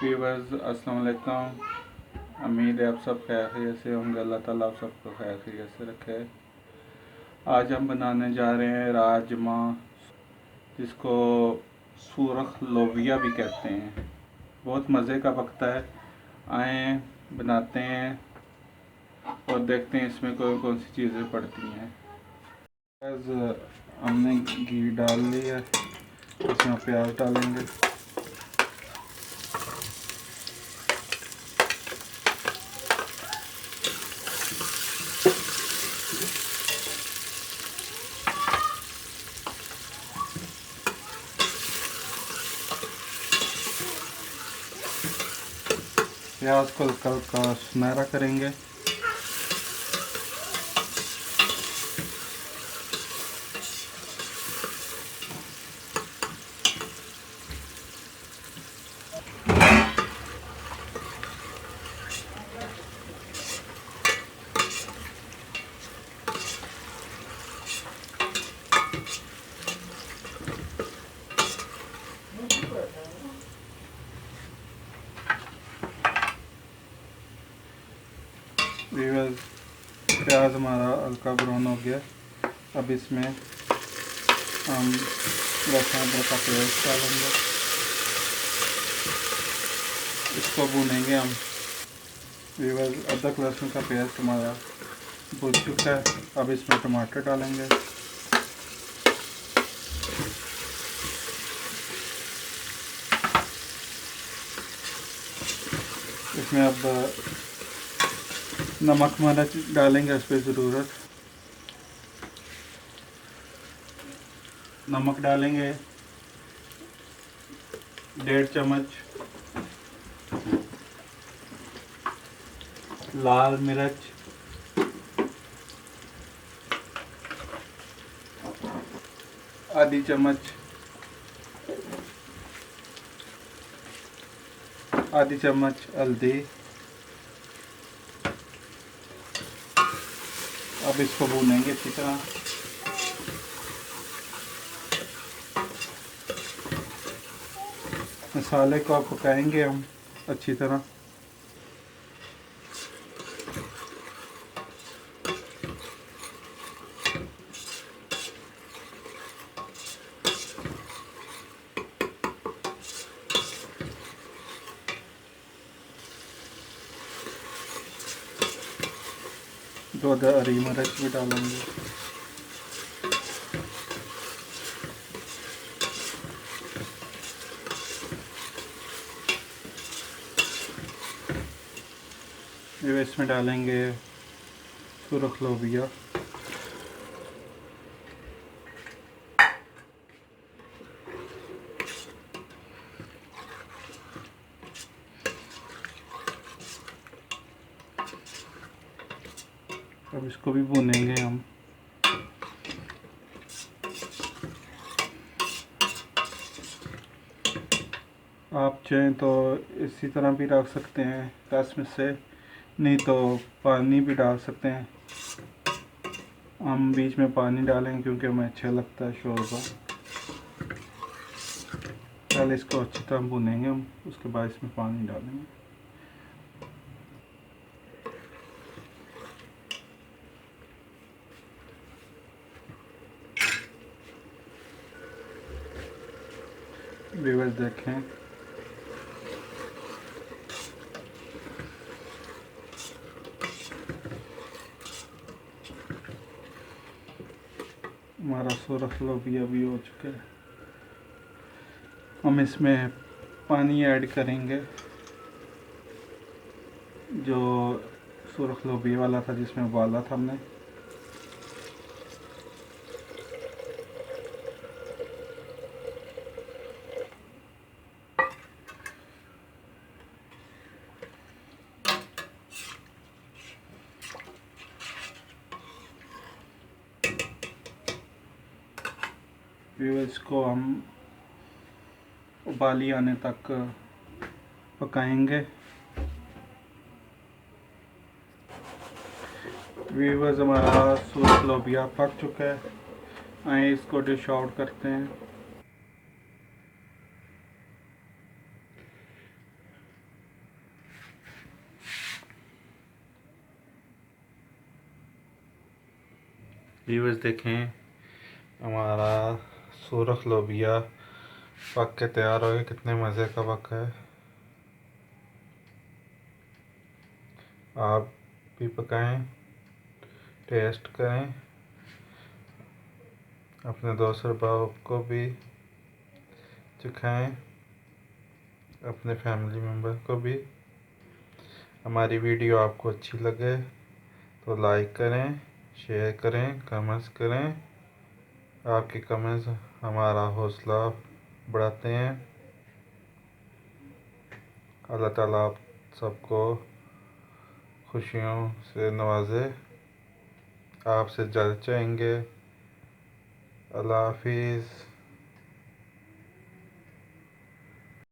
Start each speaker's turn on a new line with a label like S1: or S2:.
S1: Viewers अस्सलाम वालेकुम। उम्मीद है आप सब खैरियत से होंगे। अल्लाह ताला आप सबको खैरियत से रखे। आज हम बनाने जा रहे हैं राजमा, जिसको सुरख लोबिया भी कहते हैं। बहुत मज़े का पकता है। आए बनाते हैं और देखते हैं इसमें कौन कौन सी चीज़ें पड़ती हैं। हमने घी डाल लिया, इसमें प्याज डालेंगे। प्याज को हल्का सुनहरा करेंगे। प्याज हमारा हल्का ब्राउन हो गया। अब इसमें हम लहसुन अदरक का पेस्ट डालेंगे, इसको भूनेंगे हम। अदरक लहसुन का पेस्ट हमारा भून चुका है। अब इसमें टमाटर डालेंगे। इसमें अब नमक मिर्च डालेंगे इस पर ज़रूरत। नमक डालेंगे 1.5 चम्मच। लाल मिर्च आधी चम्मच। आधी चम्मच हल्दी। अब इसको भूनेंगे अच्छी तरह। मसाले को अब पकाएंगे हम अच्छी तरह। दो हरी मिर्च भी डालेंगे। इसमें डालेंगे सुरख लोबिया। अब इसको भी भूनेंगे हम। आप चाहें तो इसी तरह भी रख सकते हैं रस में से, नहीं तो पानी भी डाल सकते हैं। हम बीच में पानी डालेंगे क्योंकि हमें अच्छा लगता है शोरबा। पहले इसको अच्छी तरह भूनेंगे हम, उसके बाद इसमें पानी डालेंगे। व्यूअर्स देखें, हमारा सुरख लोबिया भी हो चुका है। हम इसमें पानी ऐड करेंगे, जो सुरख लोबिया वाला था जिसमें उबाला था हमने। इसको हम उबाली आने तक पकाएंगे। व्यूअर्स हमारा सूरख लोबिया पक चुका है। आए इसको डिश आउट करते हैं। व्यूअर्स देखें, हमारा सुरख लोबिया पक के तैयार हो गया। कितने मज़े का पका है। आप भी पकाएं, टेस्ट करें, अपने दोस्त और बाप को भी सिखाएं, अपने फैमिली मेम्बर को भी। हमारी वीडियो आपको अच्छी लगे तो लाइक करें, शेयर करें, कमेंट्स करें। आपके कमेंट्स हमारा हौसला बढ़ाते हैं। अल्लाह ताला आप सबको खुशियों से नवाजे। आपसे ज़्यादा चाहेंगे। अल्लाह हाफिज़।